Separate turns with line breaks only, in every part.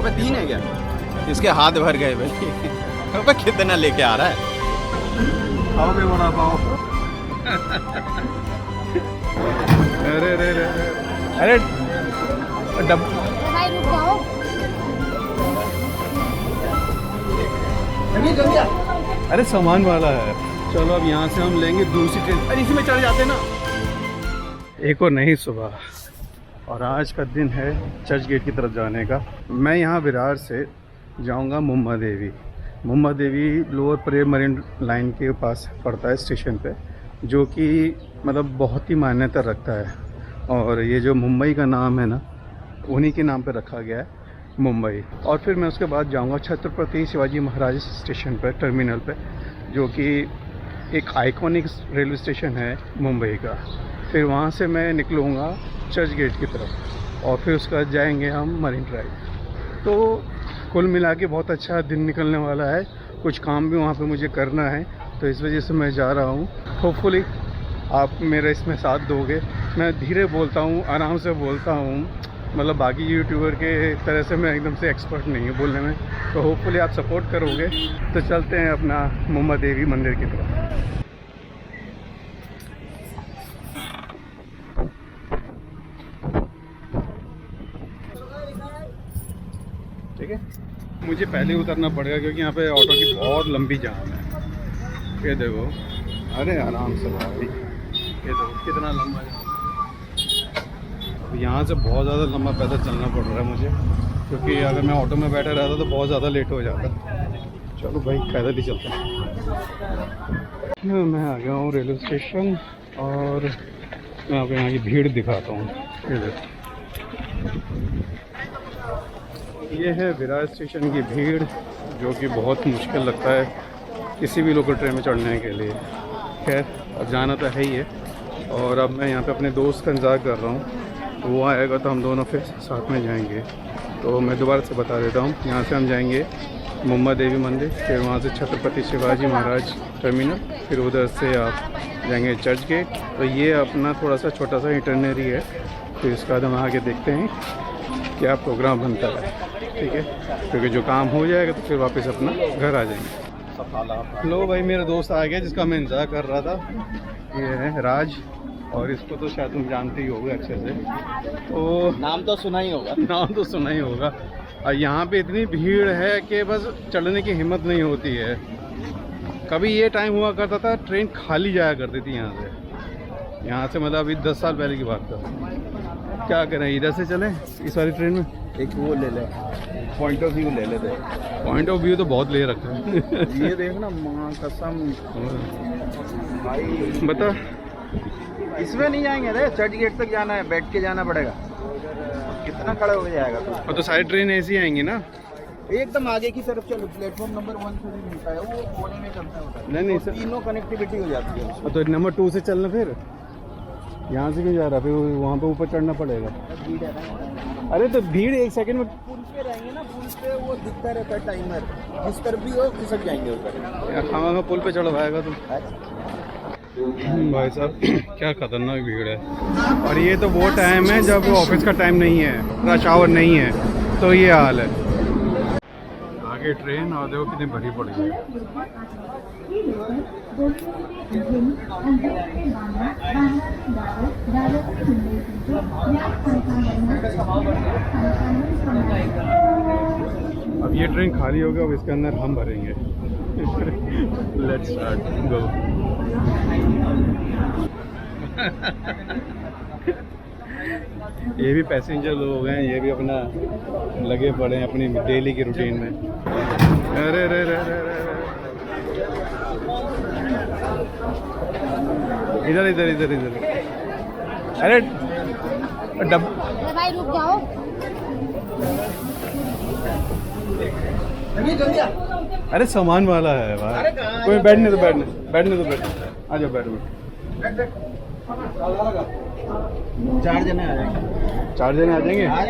अबे 3 है क्या? इसके हाथ भर गए भाई। अबे कितना लेके आ रहा है?
खाओ भी बड़ा पाओ। अरे अरे अरे अरे
भाई रुक जाओ।
अरे सामान वाला है। चलो अब यहाँ से हम लेंगे दूसरी ट्रेन। अरे इसी में चढ़ जाते ना। एक और नहीं सुबह, और आज का दिन है चर्च गेट की तरफ जाने का। मैं यहाँ विरार से जाऊँगा Mumba Devi. Mumba Devi lower parade marine line के पास पड़ता है स्टेशन पे, जो कि मतलब बहुत ही मान्यता रखता है। और ये जो मुंबई का नाम है ना, उन्हीं के नाम पे रखा गया है मुंबई। और फिर मैं उसके बाद जाऊंगा छत्रपति शिवाजी महाराज स्टेशन पर, टर्मिनल पे, जो कि एक आइकॉनिक रेलवे स्टेशन है मुंबई का। फिर वहाँ से मैं निकलूँगा चर्च गेट की तरफ, और फिर उसके बाद जाएंगे हम मरीन ड्राइव। तो कुल मिला के बहुत अच्छा दिन निकलने वाला है। कुछ काम भी वहाँ पे मुझे करना है, तो इस वजह से मैं जा रहा हूँ। होपफुली आप मेरा इसमें साथ दोगे। मैं धीरे बोलता हूँ, आराम से बोलता हूँ, मतलब बाकी यूट्यूबर के तरह से मैं एकदम से एक्सपर्ट नहीं हूँ बोलने में। तो होपफुली आप सपोर्ट करोगे। तो चलते हैं अपना मुम्बा देवी मंदिर की तरफ। ठीक है, मुझे पहले उतरना पड़ेगा क्योंकि यहाँ पे ऑटो की बहुत लंबी जाम है। ये देखो, अरे आराम से भाई, ये देखो कितना लंबा जाम है। अब यहाँ से बहुत ज़्यादा लंबा पैदल चलना पड़ रहा है मुझे, क्योंकि अगर मैं ऑटो में बैठा रहता तो बहुत ज़्यादा लेट हो जाता। चलो भाई पैदल ही चलते हैं। मैं आ गया हूँ रेलवे स्टेशन, और मैं आपको यहाँ की भीड़ दिखाता हूँ। ये देखो, ये है विरार स्टेशन की भीड़, जो कि बहुत मुश्किल लगता है किसी भी लोकल ट्रेन में चढ़ने के लिए। खैर अब जाना तो है ही है, और अब मैं यहाँ पे अपने दोस्त का इंतज़ार कर रहा हूँ। वो आएगा तो हम दोनों फिर साथ में जाएंगे। तो मैं दोबारा से बता देता हूँ, यहाँ से हम जाएंगे मुम्बा देवी मंदिर, फिर वहाँ से छत्रपति शिवाजी महाराज टर्मिनल, फिर उधर से आप जाएंगे चर्च गेट। तो ये अपना थोड़ा सा छोटा सा इंटरनरी है, फिर इसके बाद हम आगे देखते हैं क्या प्रोग्राम बनता है। ठीक है, क्योंकि जो काम हो जाएगा तो फिर वापस अपना घर आ जाएंगे। लो भाई, मेरा दोस्त आ गया जिसका मैं इंतज़ार कर रहा था। ये है राज, और इसको तो शायद तुम जानते ही होगे अच्छे से। तो
नाम तो सुना ही होगा।
नाम तो सुना ही होगा। और यहाँ पे इतनी भीड़ है कि बस चढ़ने की हिम्मत नहीं होती है। कभी ये टाइम हुआ करता था ट्रेन खाली जाया करती थी यहाँ से मतलब अभी 10 साल पहले की बात कर। क्या करें, इधर से चलें इस वाली ट्रेन में?
एक वो ले ले, पॉइंट ऑफ व्यू ले लेते।
पॉइंट ऑफ व्यू तो बहुत ले रखा है।
ये देखना, माँ कसम भाई।
बता,
इसमें नहीं जाएंगे रे, चर्च गेट तक जाना है, बैठ के जाना पड़ेगा। कितना खड़े हो जाएगा तू?
और तो सारी ट्रेन ऐसी आएंगी ना?
एकदम आगे की तरफ चलो, प्लेटफॉर्म नंबर 1 से भी मिलता है, वो कोने में चलता है।
नहीं सर,
तीनों कनेक्टिविटी हो जाती है।
तो नंबर 2 से चलना, फिर यहाँ से क्यों जा रहा है? फिर वहाँ पे ऊपर चढ़ना पड़ेगा। अरे तो भीड़ 1 सेकंड में।
पुल पे रहेंगे ना, पुल पे वो दिखता रहता है टाइमर, जिस पर भी हो खिसक जाएंगे उधर।
खामा पुल पे चढ़वाएगा तुम? भाई साहब क्या खतरनाक भीड़ है। और ये तो वो टाइम है जब ऑफिस का टाइम नहीं है, रश आवर नहीं है, तो ये हाल है। आगे ट्रेन, और देखो कितनी भरी पड़ी है। अब ये ट्रेन खाली होगी, अब इसके अंदर हम भरेंगे। लेट्स स्टार्ट, गो। ये भी पैसेंजर लोग हैं, ये भी अपना लगे पड़े हैं अपनी डेली की रूटीन में। अरे रे रे रे रे, इधर इधर इधर इधर। अरे
भाई रुक जाओ।
अरे सामान वाला है भाई, कोई बैठने तो बैठने, बैठने तो बैठने। आ जाओ, बैठ बैठ।
4 जने आ जाएंगे।
4 जने आ जाएंगे?
आ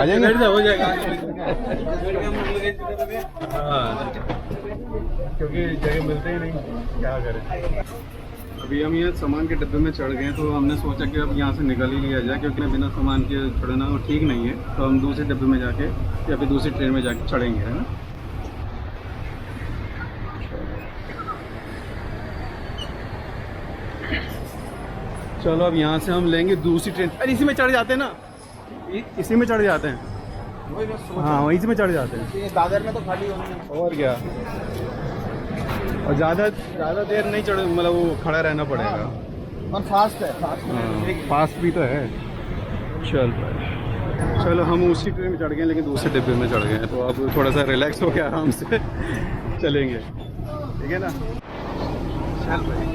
जाएंगे।
हो जाएगा। हाँ, क्योंकि जगह मिलते ही नहीं, क्या करें। अभी हम ये सामान के डब्बे में चढ़ गए तो हमने सोचा कि अब यहाँ से निकल ही लिया जाए, क्योंकि बिना सामान के चढ़ना ठीक नहीं है। तो हम दूसरे डब्बे में जाके या फिर दूसरी ट्रेन में जाके चढ़ेंगे, है ना। चलो अब यहाँ से हम लेंगे दूसरी ट्रेन। अरे इसी में चढ़ जाते हैं ना, इसी में चढ़ जाते हैं। हाँ वहीं से में चढ़ जाते हैं।
ये दादर में तो खाली होंगे
और क्या, और ज़्यादा देर नहीं चढ़, मतलब वो खड़ा रहना पड़ेगा।
और फास्ट है,
फास्ट भी तो है। चलो हम उसी ट्रेन में चढ़ गए, लेकिन दूसरे डिब्बे में चढ़ गए हैं, तो अब थोड़ा सा रिलैक्स हो गया, आराम से चलेंगे, ठीक है ना। चल भाई,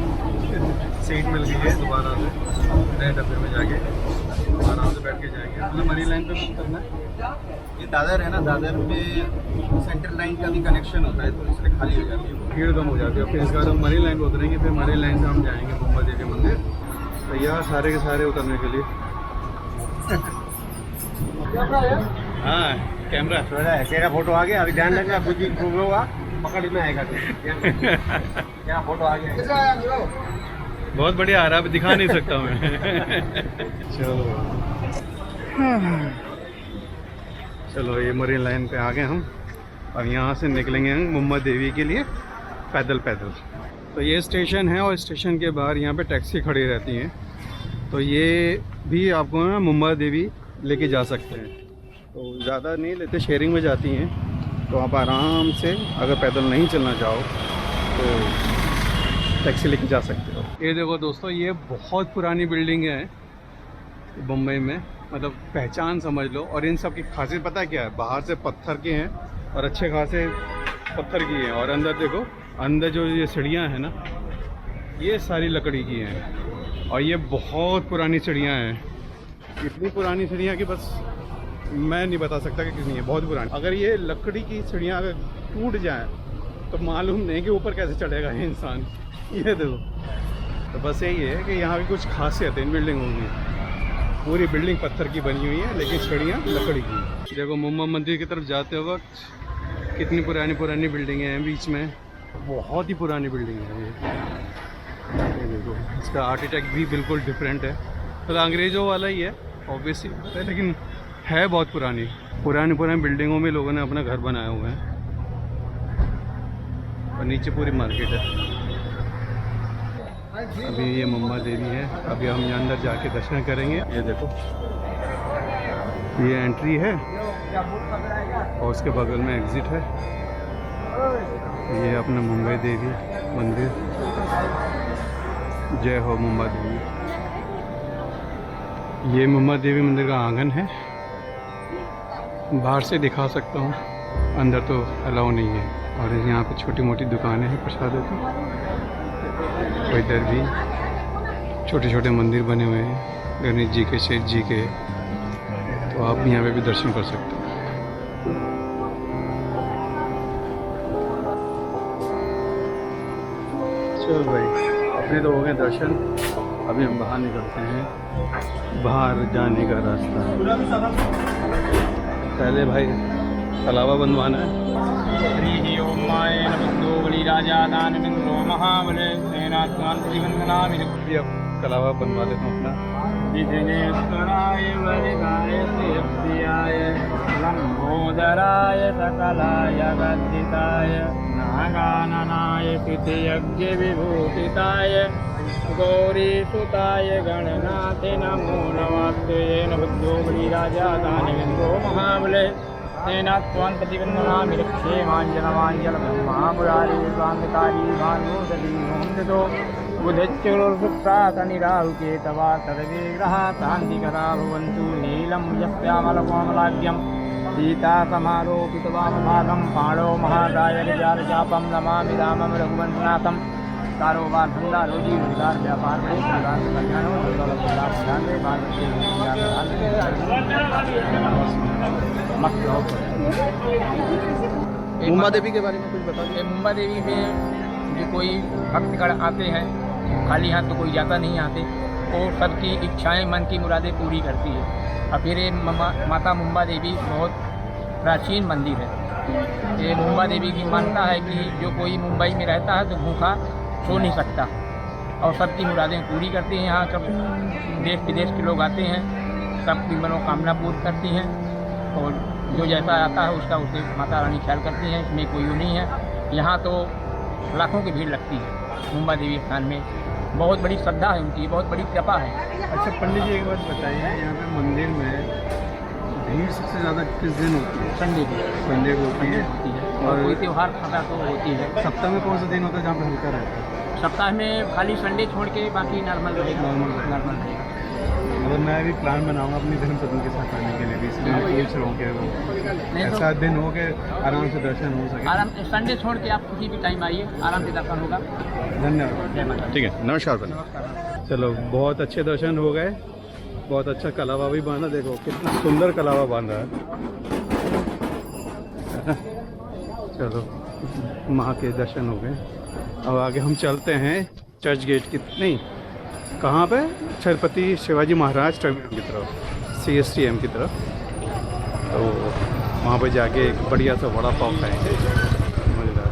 सीट मिल गई है दोबारा से नए डब्बे में जाके आराम से बैठ के जाएंगे। मतलब मरी लाइन पे बुक करना है।
ये दादर है ना, दादर में सेंट्रल लाइन का भी कनेक्शन होता है, तो इसलिए खाली हो जाती है,
भीड़ कम हो जाती है। फिर इसके बाद हम मरी लाइन पर उतरेंगे, फिर मरी लाइन से हम जाएंगे मुंबा देवी मंदिर। तैयार सारे के सारे उतरने के लिए। हाँ कैमरा
तेरा फोटो आ गया, अभी ध्यान रखना, कुछ भी घूम होगा पकड़ में आएगा। क्या फोटो आ गया,
बहुत बढ़िया आ रहा है, दिखा नहीं सकता मैं। चलो ये मरीन लाइन पे आ गए हम। अब यहाँ से निकलेंगे हम मुंबा देवी के लिए पैदल। तो ये स्टेशन है और स्टेशन के बाहर यहाँ पे टैक्सी खड़ी रहती हैं, तो ये भी आपको ना मुंबा देवी लेके जा सकते हैं। तो ज़्यादा नहीं लेते, शेयरिंग में जाती हैं, तो आप आराम से अगर पैदल नहीं चलना चाहो तो टैक्सी लेके जा सकते हो। ये देखो दोस्तों, ये बहुत पुरानी बिल्डिंग है मुंबई में, मतलब पहचान समझ लो। और इन सब की खासियत पता है क्या है, बाहर से पत्थर के हैं और अच्छे खासे पत्थर की हैं, और अंदर देखो, अंदर जो ये सीढ़ियाँ हैं ना, ये सारी लकड़ी की हैं, और ये बहुत पुरानी सीढ़ियाँ हैं। इतनी पुरानी सीढ़ियाँ कि बस मैं नहीं बता सकता कि कितनी है, बहुत पुरानी। अगर ये लकड़ी की सीढ़ियाँ अगर टूट जाएँ तो मालूम नहीं कि ऊपर कैसे चढ़ेगा ये इंसान। ये देखो, तो बस यही है कि यहाँ की कुछ खासियत है इन बिल्डिंगों की। पूरी बिल्डिंग पत्थर की बनी हुई है, लेकिन सीढ़ियाँ लकड़ी की। देखो मुंबा मंदिर की तरफ जाते वक्त कितनी पुरानी बिल्डिंगें हैं बीच में, बहुत ही पुरानी बिल्डिंग है ये देखो। इसका आर्किटेक्ट भी बिल्कुल डिफरेंट है, तो अंग्रेज़ों वाला ही है ऑब्वियसली, लेकिन है बहुत पुरानी बिल्डिंगों में लोगों ने अपना घर बनाए हुए हैं। और नीचे पूरी मार्केट है। अभी ये मुंबा देवी है, अभी हम यहाँ अंदर जाके दर्शन करेंगे। ये देखो, ये एंट्री है और उसके बगल में एग्ज़िट है। ये अपना मुंबा देवी मंदिर। जय हो मुंबा देवी। ये मुंबा देवी मंदिर का आंगन है, बाहर से दिखा सकता हूँ, अंदर तो अलाउ नहीं है। और यहाँ पे छोटी मोटी दुकानें हैं प्रसादों की, और इधर भी छोटे छोटे मंदिर बने हुए हैं गणेश जी के, शेष जी के, तो आप यहाँ पे भी दर्शन कर सकते हैं। चल भाई, अपने तो हो गए दर्शन, अभी हम बाहर निकलते हैं। बाहर जाने का रास्ता, पहले भाई तलावा बनवाना है।
हरि ओम माय नमो बलि राजा दान बिंदु महाबले सेनात्मान प्रतिबंधना
ये अब कलावा बनवा लेता हूँ अपना।
विघ्नेश्वराय वरदाय सिद्धियाय लंबोदराय सकलाय गद्दिताय नागाननाय सिद्धियज्ञ विभूषिताय गौरीसुताय गणनाथ नमो नमस्ते। बुद्धो बलि राजा दान बिंदु महाबले सेनात्वान् प्रतिबन्धनामि रक्षे माञ्जनमाञ्जल ब्रह्मामुरारी स्वामिकारी भानुदली मोहन्दो बुधच्चुरुर्सुप्तातनिराहुके तवा तद्विग्रहा शान्तिकरा भवन्तु। नीलं यस्यामलकोमलाढ्यं सीतासमारोपितवामभागं पाणो महाकायनिजालचापं नमामि रामं रघुवंशनाथं। कारोबार धंधा रोजी रोजगार व्यापार
मुंबा देवी के बारे में कुछ बता दीजिए।
मुंबा देवी में जो कोई भक्तगण आते हैं, खाली हाथ तो कोई जाता नहीं आते, और सबकी इच्छाएं, मन की मुरादें पूरी करती है। और फिर ये माता मुंबा देवी बहुत प्राचीन मंदिर है। ये मुंबा देवी की मानता है कि जो कोई मुंबई में रहता है तो भूखा सो नहीं सकता, और सबकी मुरादें पूरी करती हैं। यहाँ सब देश विदेश के लोग आते हैं, सबकी मनोकामना पूर्ण करती हैं और जो जैसा आता है उसका उसे माता रानी ख्याल करती हैं। इसमें कोई वो नहीं है। यहाँ तो लाखों की भीड़ लगती है मुंबा देवी स्थान में। बहुत बड़ी श्रद्धा है उनकी, बहुत बड़ी कृपा है।
अच्छा पंडित जी एक बात बताइए, यहाँ पे मंदिर में भीड़ सबसे ज़्यादा किस दिन होती है?
संडे की
संडे को होती है।
और कोई त्यौहार खाता तो होती है।
सप्ताह में कौन सा दिन होता है जहाँ पे हल्का रहता है?
सप्ताह में खाली संडे छोड़ के बाकी नॉर्मल रहेगा। नॉर्मल रहेगा।
मतलब मैं भी प्लान बनाऊंगा अपनी धर्म पत्नी के साथ आने के लिए भी, इसलिए मैं पूछ रहा हूँ कि ऐसा दिन हो के आराम से दर्शन हो सके।
आराम संडे छोड़ के आप किसी भी टाइम आइए, आराम से दर्शन होगा।
धन्यवाद।
जय माता दी।
ठीक है, नमस्कार बने।
नमस्कार।
चलो बहुत अच्छे दर्शन हो गए, बहुत अच्छा कलावा भी बांधा, देखो कितना सुंदर कलावा बांधा है। चलो माँ के दर्शन हो गए। अब आगे हम चलते हैं चर्च गेट की, नहीं कहाँ पे, छत्रपति शिवाजी महाराज टर्मिनल की तरफ, CSTM की तरफ। तो वहाँ पे जाके एक बढ़िया सा वड़ा पाव खाएंगे, मज़ेदार।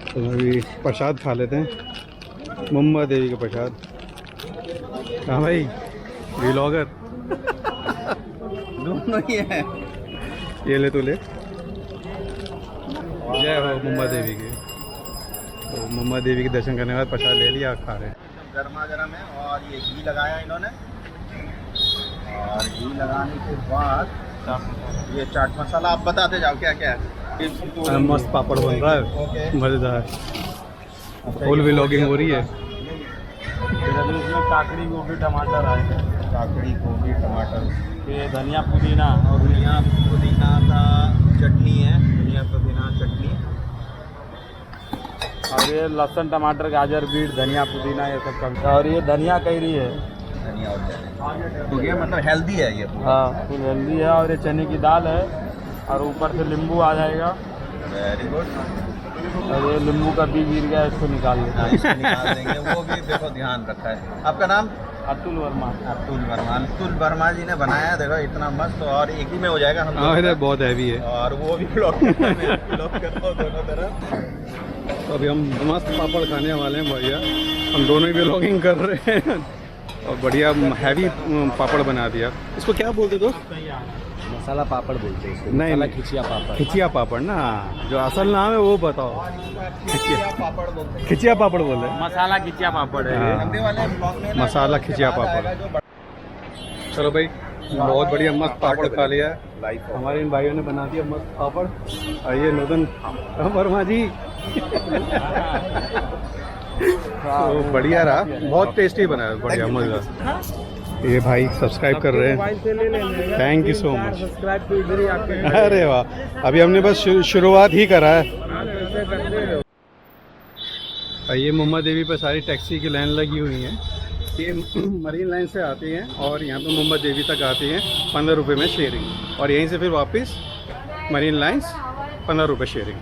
तो अभी प्रसाद खा लेते हैं, मुंबा देवी का प्रसाद। हाँ भाई व्लॉगर
दोनों ही है।
ये ले, तू ले। जय हो मुंबा देवी की। तो मुंबा देवी के दर्शन करने के बाद प्रसाद ले लिया, खा रहे हैं।
गर्मा गर्म है और ये घी लगाया इन्होंने, और घी लगाने के बाद ये चाट मसाला आप बताते जाओ क्या क्या है।
मस्त पापड़ बन रहा है, मज़ेदार। फुल व्लॉगिंग हो रही है।
फिर अभी उसमें काकड़ी गोभी टमाटर आए,
काकड़ी गोभी टमाटर,
ये धनिया पुदीना
और धनिया पुदीना का चटनी है, धनिया पुदीना चटनी,
और ये लहसुन टमाटर गाजर बीट धनिया पुदीना ये सब का, और ये धनिया कैरी है।
धनिया और तो ये मतलब हेल्दी है ये।
हाँ फुल हेल्दी है। और ये चने की दाल है और ऊपर से नींबू आ जाएगा।
Very good.
और ये नींबू का बीज गिर गया, इसको निकाल लेते
इसको निकाल देंगे, वो भी देखो ध्यान रखा है। आपका नाम?
अतुल वर्मा।
अतुल वर्मा जी ने बनाया है, देखो इतना मस्त, और एक ही में हो जाएगा हम
हाँ
लोग
इधर
का।
बहुत हैवी है।
और वो भी ब्लॉक करता हूँ दोनों तरफ।
तो अभी हम मस्त पापड़ खाने वाले हैं बढ़िया, हम दोनों ही व्लॉगिंग कर रहे हैं और बढ़िया हैवी पापड़ बना दिया। इसको क्या बोलते तो?
मसाला पापड़ बोलते हैं।
नहीं,
मसाला खिचिया पापड़।
खिचिया पापड़ ना, जो असल नाम है वो बताओ।
पापड़ बोलते हैं।
खिचिया पापड़ बोल रहे हैं।
मसाला खिचिया पापड़ है।
हाँ।
लंबे वाले ब्लॉक में ना
मसाला खिचिया
स्वाद
पापड़।
आएगा जो
चलो भाई बहुत बढ़िया मस्त पापड़ खा लिया है।
लाइफ
हमारे इन भाइयों ने बना दिया मस्त पापड़। आइए नूतन वर्मा जी। तो बढ़िया रहा, बहुत टेस्टी बना है, बढ़िया मज़ेदार। ये भाई सब्सक्राइब कर रहे हैं, thank you so much.
Subscribe तो इधर ही आपके
अरे वाह, अभी हमने बस शुरुआत ही करा है। ये मुंबा देवी पर सारी टैक्सी की लाइन लगी हुई है। ये मरीन लाइन से आती हैं और यहाँ पे मुंबा देवी तक आती हैं 15 रुपये में शेयरिंग, और यहीं से फिर वापस मरीन लाइन्स 15 रुपये शेयरिंग।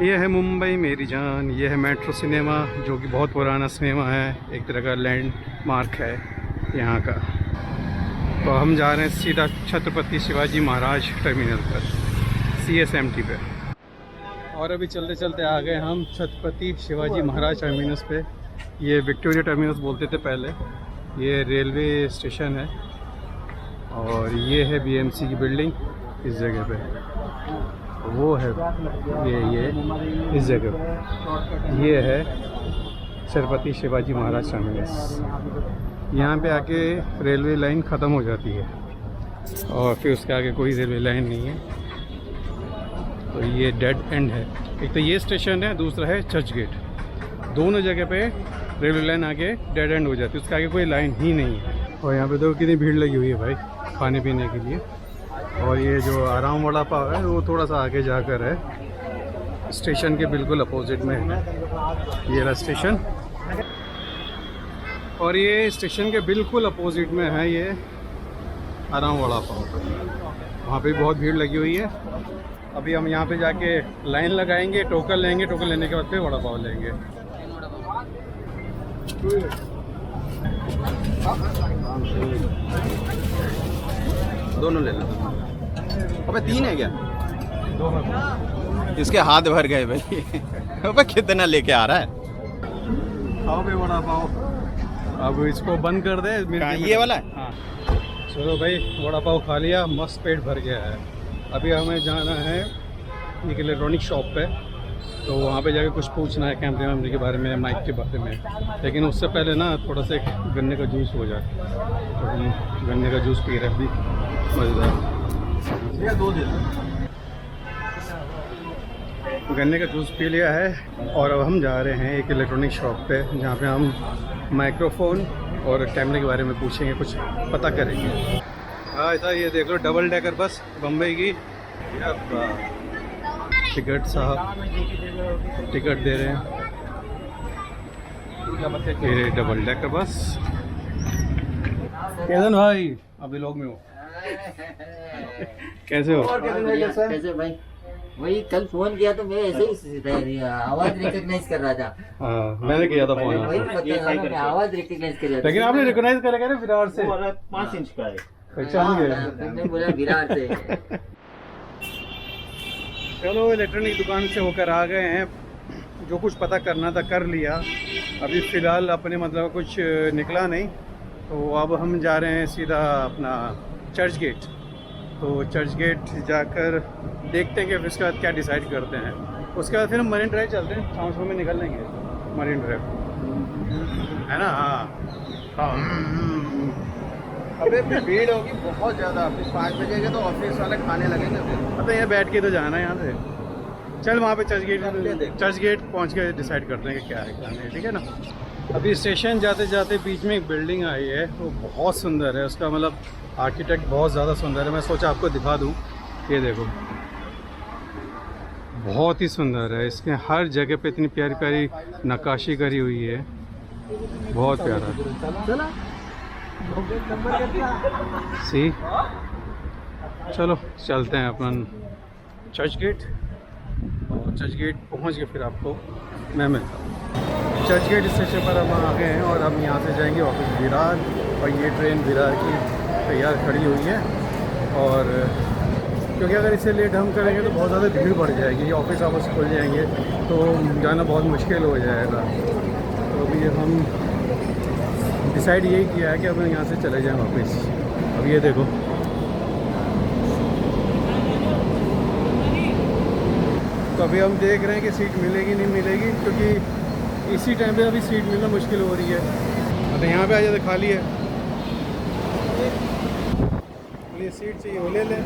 ये है मुंबई मेरी जान। ये है मेट्रो सिनेमा, जो कि बहुत पुराना सिनेमा है, एक तरह का लैंडमार्क है यहाँ का। तो हम जा रहे हैं सीधा छत्रपति शिवाजी महाराज टर्मिनल पर, CSMT पे। और अभी चलते चलते आ गए हम छत्रपति शिवाजी महाराज टर्मिनस पे। ये विक्टोरिया टर्मिनस बोलते थे पहले। ये रेलवे स्टेशन है और ये है BMC की बिल्डिंग इस जगह पे, वो है ये इस जगह पे। ये है छत्रपति शिवाजी महाराज टर्मिनस। यहाँ पे आके रेलवे लाइन ख़त्म हो जाती है और फिर उसके आगे कोई रेलवे लाइन नहीं है। तो ये डेड एंड है। एक तो ये स्टेशन है, दूसरा है चर्च गेट। दोनों जगह पे रेलवे लाइन आके डेड एंड हो जाती है, उसके आगे कोई लाइन ही नहीं है। और यहाँ पे तो कितनी भीड़ लगी हुई है भाई खाने पीने के लिए। और ये जो आराम वड़ा पाव है वो थोड़ा सा आगे जाकर है, स्टेशन के बिल्कुल अपोजिट में है। ये रहा स्टेशन, और ये स्टेशन के बिल्कुल अपोजिट में है ये आराम वड़ा पाव। वहाँ पे बहुत भीड़ लगी हुई है। अभी हम यहाँ पे जाके लाइन लगाएंगे, टोकन लेंगे, टोकन लेने के बाद फिर वड़ा पाव लेंगे।
दोनों ले लो। अबे 3 है क्या? इसके हाथ भर गए भाई। अबे कितना लेके आ रहा है?
खाओ भाई वड़ा पाव। अब इसको बंद कर दे।
कहाँ, ये वाला है?
हाँ चलो भाई, वड़ा पाव खा लिया, मस्त पेट भर गया है। अभी हमें जाना है एक इलेक्ट्रॉनिक शॉप पे, तो वहाँ पे जाके कुछ पूछना है कैमरे वैमरे के बारे में, माइक के बारे में। लेकिन उससे पहले ना थोड़ा सा एक गन्ने का जूस हो जाए, तो हम गन्ने का जूस पी रहे हैं अभी, मज़ेदार।
दो दे
गन्ने का जूस पी लिया है और अब हम जा रहे हैं एक इलेक्ट्रॉनिक शॉप पे, जहाँ पे हम माइक्रोफोन और कैमरे के बारे में पूछेंगे, कुछ पता करेंगे। हाँ ऐसा, ये देख लो डबल डेकर बस बम्बई की। टिकट साहब टिकट दे रहे हैं, ये डबल डेकर बस। कैसन भाई, अभी लोग में हो? कैसे हो?
कैसे भाई? वही कल फोन किया तो मैं ऐसे ही आवाज रिकॉग्नाइज कर रहा था।
हाँ मैंने किया था फोन
वही
आपको,
तो बता रहा हूं, मैं आवाज रिकॉग्नाइज कर रहा था।
लेकिन आपने रिकॉग्नाइज करेगा ना विराट से?
5 इंच का है।
पहचान गए?
मैं बोला विराट से।
चलो इलेक्ट्रॉनिक दुकान से होकर आ गए हैं, जो कुछ पता करना था कर लिया। अभी फ़िलहाल अपने मतलब कुछ निकला नहीं, तो अब हम जा रहे हैं सीधा अपना चर्च गेट। तो चर्च गेट जाकर देखते हैं कि उसके बाद क्या डिसाइड करते हैं। उसके बाद फिर हम मरीन ड्राइव चलते हैं, शाम में निकल लेंगे मरीन ड्राइव, है ना? हाँ
अबे फिर भीड़ होगी बहुत ज़्यादा, फिर 5 बजे के तो ऑफिस वाले खाने लगेंगे फिर।
अब तो यहाँ बैठ के तो जाना है यहाँ से। चल वहाँ पे चर्च गेट पहुँच के डिसाइड करते हैं कि क्या है क्या नहीं, ठीक है ना? अभी स्टेशन जाते जाते बीच में एक बिल्डिंग आई है, वो बहुत सुंदर है, उसका मतलब आर्किटेक्ट बहुत ज़्यादा सुंदर है। मैं सोचा आपको दिखा दूँ, ये देखो बहुत ही सुंदर है। इसके हर जगह पे इतनी प्यारी प्यारी नक्काशी करी हुई है, बहुत प्यारा। सी चलो चलते हैं अपन चर्च गेट, और चर्च गेट पहुंच के फिर आपको मैं मिलता हूँ। चर्च गेट स्टेशन पर हम आ गए हैं और हम यहाँ से जाएंगे वापस विरार, और ये ट्रेन विरार की तैयार खड़ी हुई है। और क्योंकि अगर इससे लेट हम करेंगे तो बहुत ज़्यादा भीड़ बढ़ जाएगी, ये ऑफिस आवर्स खुल जाएंगे तो जाना बहुत मुश्किल हो जाएगा। तो अभी हम डिसाइड यही किया है कि अब यहाँ से चले जाएं वापस। अब ये देखो तो अभी हम देख रहे हैं कि सीट मिलेगी नहीं मिलेगी, क्योंकि इसी टाइम पे अभी सीट मिलना मुश्किल हो रही है। तो यहाँ पे आ जाते खाली है, ये सीट चाहिए वो ले लें,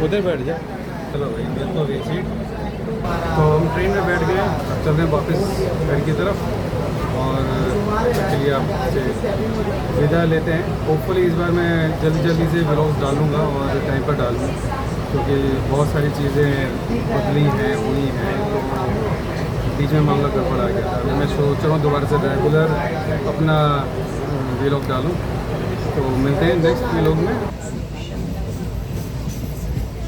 उधर बैठ जाए। चलो भाई बिल्कुल ये सीट। तो हम ट्रेन में बैठ गए, अब चल रहे हैं वापस घर की तरफ, और चलिए आपसे विदा लेते हैं। होपफुली इस बार मैं जल्दी से व्लॉग्स डालूँगा और टाइम पर डालूँगा, क्योंकि बहुत सारी चीज़ें बदली हैं हुई हैं, तो बीच में मामला गड़बड़ आ गया था। मैं सोच रहा हूँ दोबारा से रेगुलर अपना व्लॉग डालूँ। तो मिलते हैं नेक्स्ट व्लॉग में।